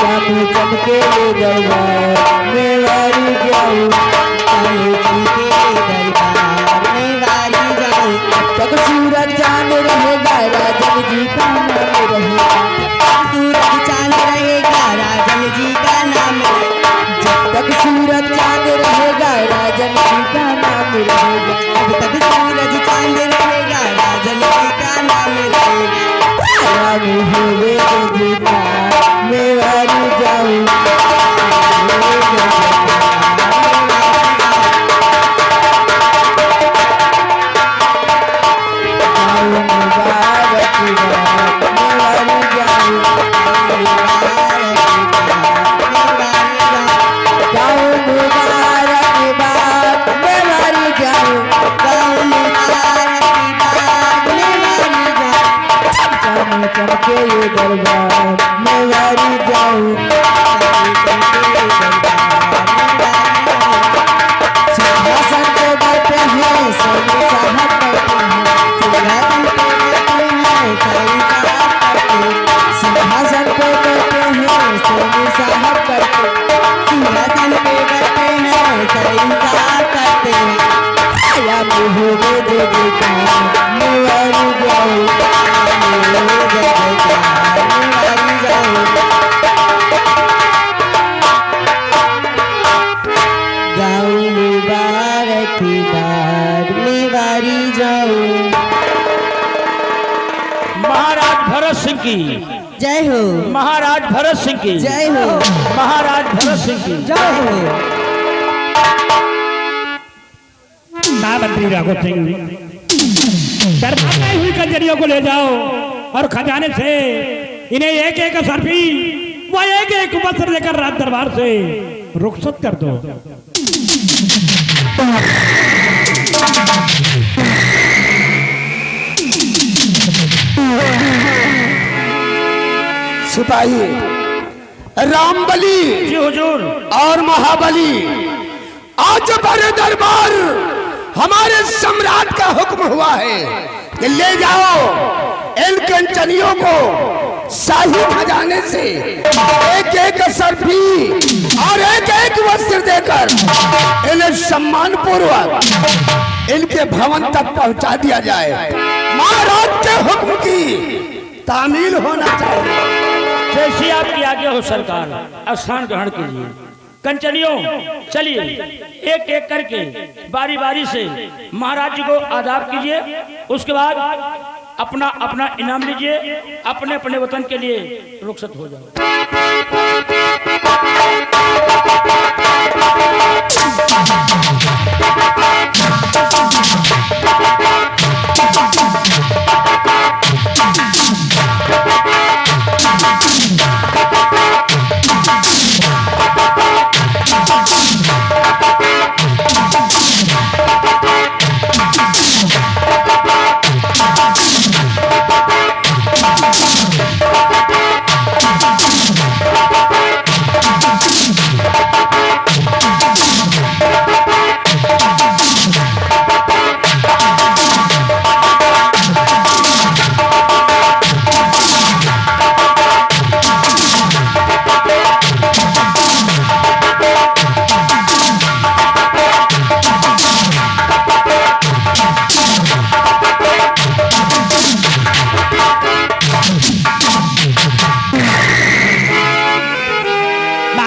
चांद चमके दरबार में वारी जाऊं, चांद चमके दरबार में वारी जाऊं। तक सूरज चांद रहेगा राजन जी का नाम रहेगा, सूरज चांद रहेगा राजन जी का नाम रहेगा। जब तक सूरज चांद रहेगा राजन जी का नाम रहेगा, जब तक सूरज चांद रहेगा राजन जी का नाम रहेगा। राम होवे जीता मैं वारी जाऊं, चमके ये दरबार में वारी जाऊं, सिंहासन पे बैठे हैं सभी साहब बैठे हैं, सिंहासन पे बैठे हैं सभी साहब बैठे, सिंहासन पे बैठे हैं सभी साहब बैठे, सिंहासन पे बैठे हैं सभी साहब बैठे। आया मुझे दे देता मैं वारी जाऊं, महाराज भरत सिंह की जय हो, महाराज भरत सिंह की जय हो, महाराज भरत सिंह की जय हो। मंत्री राघव सिंह दरबार में हुई कंजरियों को ले जाओ और खजाने से इन्हें एक एक सर्फी वो एक एक वस्त्र लेकर राज दरबार से रुखसत कर दो। सिपाही रामबली जी हुजूर और महाबली, आज बड़े दरबार हमारे सम्राट का हुक्म हुआ है कि ले जाओ इन कंचनियों को शाही खजाने से एक एक सर्फी और एक एक वस्त्र देकर इन्हें सम्मान पूर्वक इनके भवन तक पहुंचा दिया जाए। महाराज के हुक्म की तामील होना चाहिए। जैसी आपकी आज्ञा हो सरकार, स्थान ग्रहण कीजिए। कंचनियों चलिए एक एक करके बारी बारी से महाराज जी को आदाब कीजिए, उसके बाद अपना अपना इनाम लीजिए, अपने अपने वतन के लिए रुखसत हो जाओ।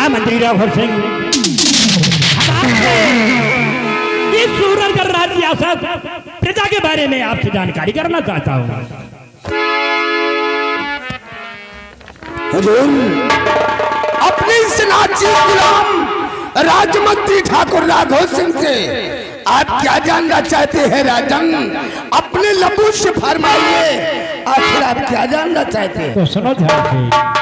मंत्री राघव सिंह, इस सूरज राज्य रियासत प्रजा के बारे में आपसे जानकारी करना चाहता हूँ। हुजूर, अपने सनाची गुलाम राजमंत्री ठाकुर राघव सिंह से आप क्या जानना चाहते हैं राजन? अपने लबू से फरमाइए, आखिर आप क्या जानना चाहते हैं? तो सुनो ध्यान से।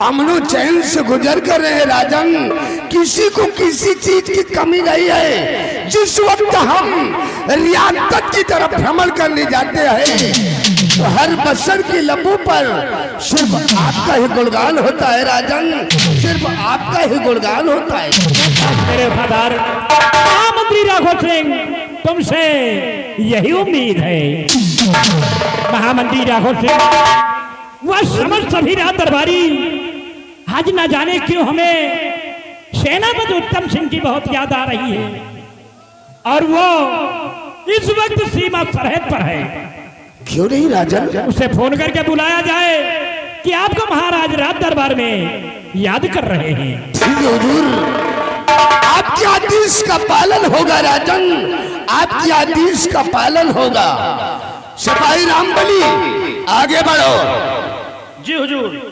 अमनो चैन से गुजर कर रहे हैं राजन। किसी को किसी चीज की कमी नहीं है। जिस वक्त हम रियासत की तरफ भ्रमण करने जाते हैं तो हर बशर की लबों पर सिर्फ आपका ही गुणगान होता है राजन, सिर्फ आपका ही गुणगान होता है। मेरे वफादार महामंत्री राघव सिंह, तुमसे यही उम्मीद है। महामंत्री राघव सिंह, वह समझ सभी रात दरबारी आज न जाने क्यों हमें सेनापति उत्तम सिंह की बहुत याद आ रही है और वो इस वक्त सीमा सरहद पर है। क्यों नहीं राजन? उसे फोन करके बुलाया जाए कि आपको महाराज रात दरबार में याद कर रहे हैं। ठीक है हुजूर, आपके आदेश का पालन होगा राजन, आपके आदेश का पालन होगा। सिपाही रामबली आगे बढ़ो। जी हुजूर।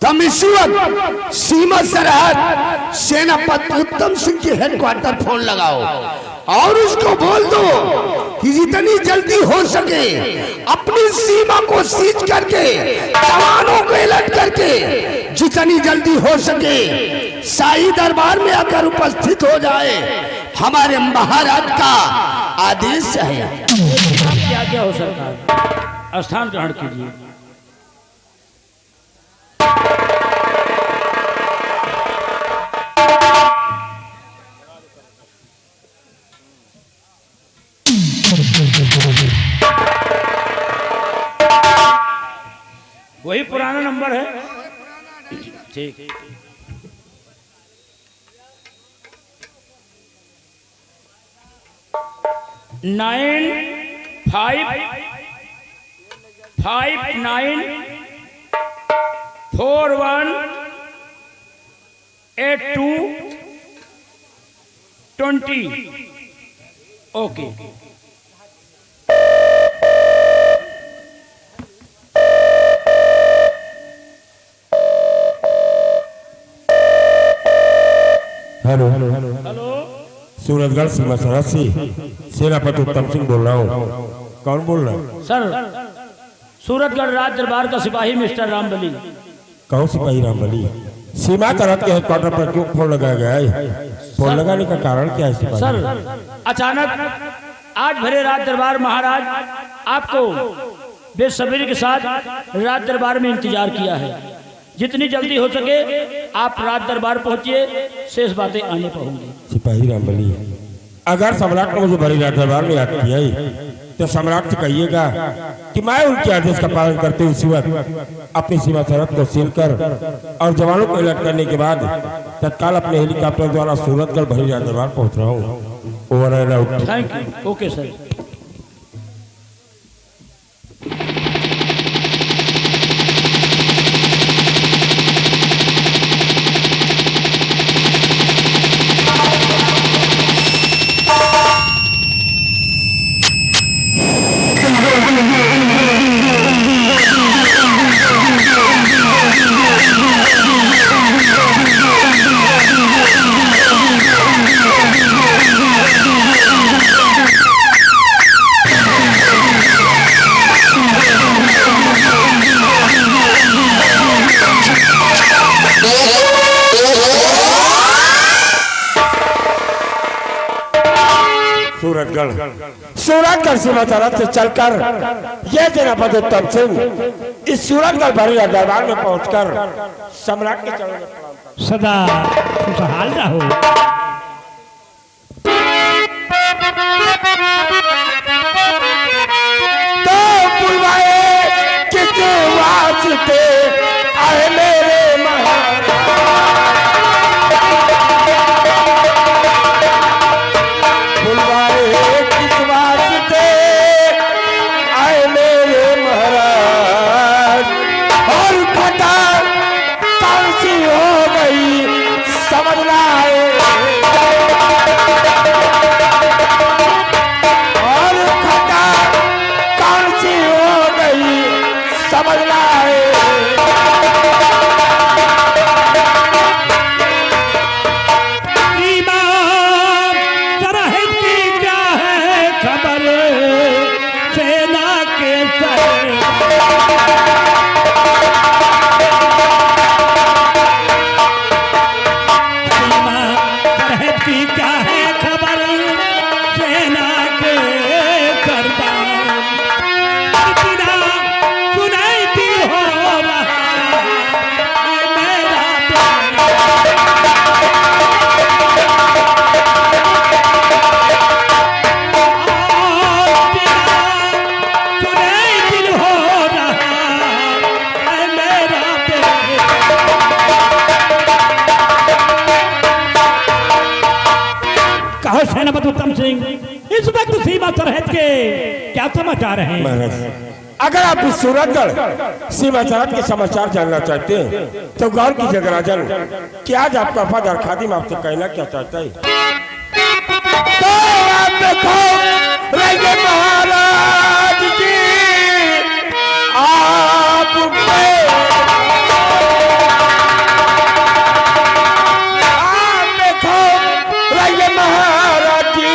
तुम इस वक्त सीमा सरहद सेनापति उत्तम सिंह के हेडक्वार्टर फोन लगाओ और उसको बोल दो कि जितनी जल्दी हो सके अपनी सीमा को सीज करके, जवानों को अलर्ट करके जितनी जल्दी हो सके शाही दरबार में आकर उपस्थित हो जाए। हमारे महाराज का आदेश है। क्या क्या हो सरकार, स्थान ग्रहण कीजिए। वही पुराना नंबर है। ठीक। 9559418220। ओके। Hello hello. सूरजगढ़ सीमा सरहद से सेनापति उत्तम सिंह बोल रहा हूँ। कौन बोल रहा है? सर, सूरतगढ़ राज दरबार का सिपाही मिस्टर रामबली। कौन सिपाही रामबली? सीमा सरहद के हेडक्वार्टर पर क्यों फोन लगाया गया है? फोन लगाने का कारण क्या है सिपाही? सर, अचानक आज भरे राज दरबार महाराज आपको बेसब्री के साथ राज दरबार में इंतजार किया है। जितनी जल्दी हो सके आप राज दरबार पहुंचिए, शेष बातें आने पर होंगी। सिपाही रामबली, अगर सम्राट ने मुझे भरी राज दरबार में याद किया है तो सम्राट से कहिएगा कि मैं उनके आदेश का पालन करते हुए इसी वक्त अपनी सीमा सरहद को सील कर और जवानों को अलर्ट करने के बाद तत्काल अपने हेलीकॉप्टर द्वारा सूरतगढ़ भरी राज दरबार पहुंच रहा हूँ। Over and out. Thank you. Okay sir. Suratgarh सीमा सरहद से चलकर यह सेनापति उत्तम सिंह इस सूरतगढ़ भरी दरबार में पहुंचकर सम्राट के चरणों में प्रणाम। सदा खुशहाल रहो। तो बुलवाए किस वास्ते आए मेरे महाराज, बुलवाए किस वास्ते आए मेरे महाराज। और खता कौन सी हो गई समझ ना आए, और खता कौन सी हो गई समझ ना आए। सिंह, इस वक्त सीमा सरहद के क्या समाचार हैं? महाराज, अगर आप इस सूरतगढ़ सीमा सरहद के समाचार जानना चाहते हैं तो गौर कीजिएगा राजन कि आज आपका वफादार खादिम आपसे कहना क्या चाहता है। तो आप देखो रंगे महाराज जी आप देखो रंगे महाराज जी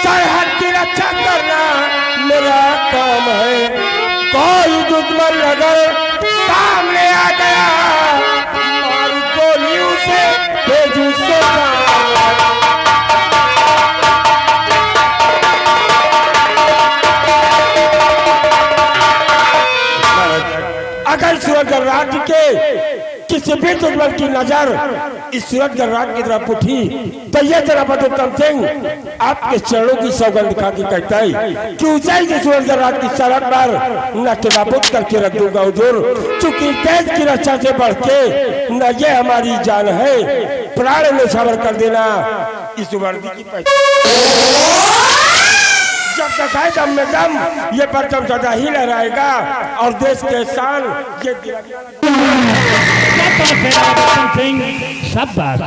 सरहद की रक्षा करना मेरा काम है। कोई दुश्मन अगर सामने आ गया और गोली उसे भेजी सो अगर सूरतगढ़ राज्य के किसी भी दुश्मन की नजर इस सूरतगढ़ राज्य की तरफ उठी तो ये जनाब उत्तम सिंह आपके चरणों की सौगंध खा के कहता है कि ऊंचाई से सूरतगढ़ राज्य की सरहद पर न नाबूद करके रख दूंगा हुजूर, चूंकि देश की रक्षा से बढ़ के न ये हमारी जान है, प्राण न्यौछावर कर देना इस वर्दी की पहचान। जब तक है दम में दम ये परचम सदा ही लहराएगा और देश के शान ये सिंह सब बात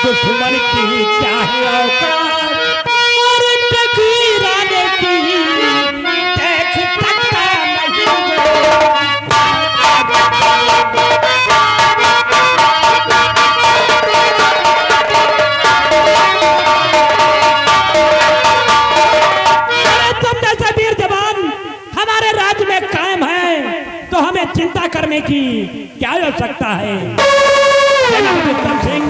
दुश्मन की चाहे औकात और टकीराने की देख सकता नहीं। तुम जैसे वीर जवान हमारे राज्य में कायम है तो हमें चिंता करने की क्या आवश्यकता है? उत्तम सिंह,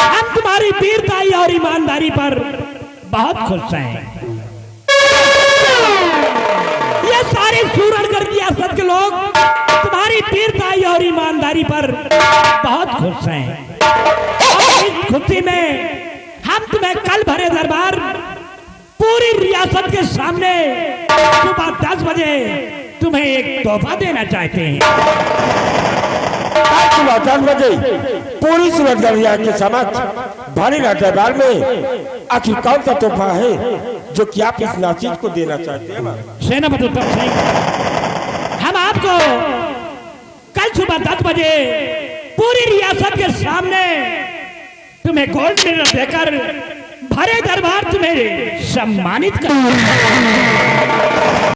हम तुम्हारी वीरताई और ईमानदारी पर बहुत खुश हैं। ये सारे सूरतगढ़ की रियासत के लोग तुम्हारी वीरताई और ईमानदारी पर बहुत खुश हैं। और इस खुशी में हम तुम्हें कल भरे दरबार पूरी रियासत के सामने सुबह 10 बजे तुम्हें एक तोहफा देना चाहते हैं। सुबह 10 बजे पूरी सूरतगढ़ के समक्ष भारी दरबार में आखिर कौन सा तोहफा है जो कि आप इस नाचीज को देना चाहते हैं? सेनापति उत्तम सिंह, हम आपको कल सुबह 10 बजे पूरी रियासत के सामने तुम्हें गोल्ड मेडल देकर भरे दरबार तुम्हें सम्मानित कर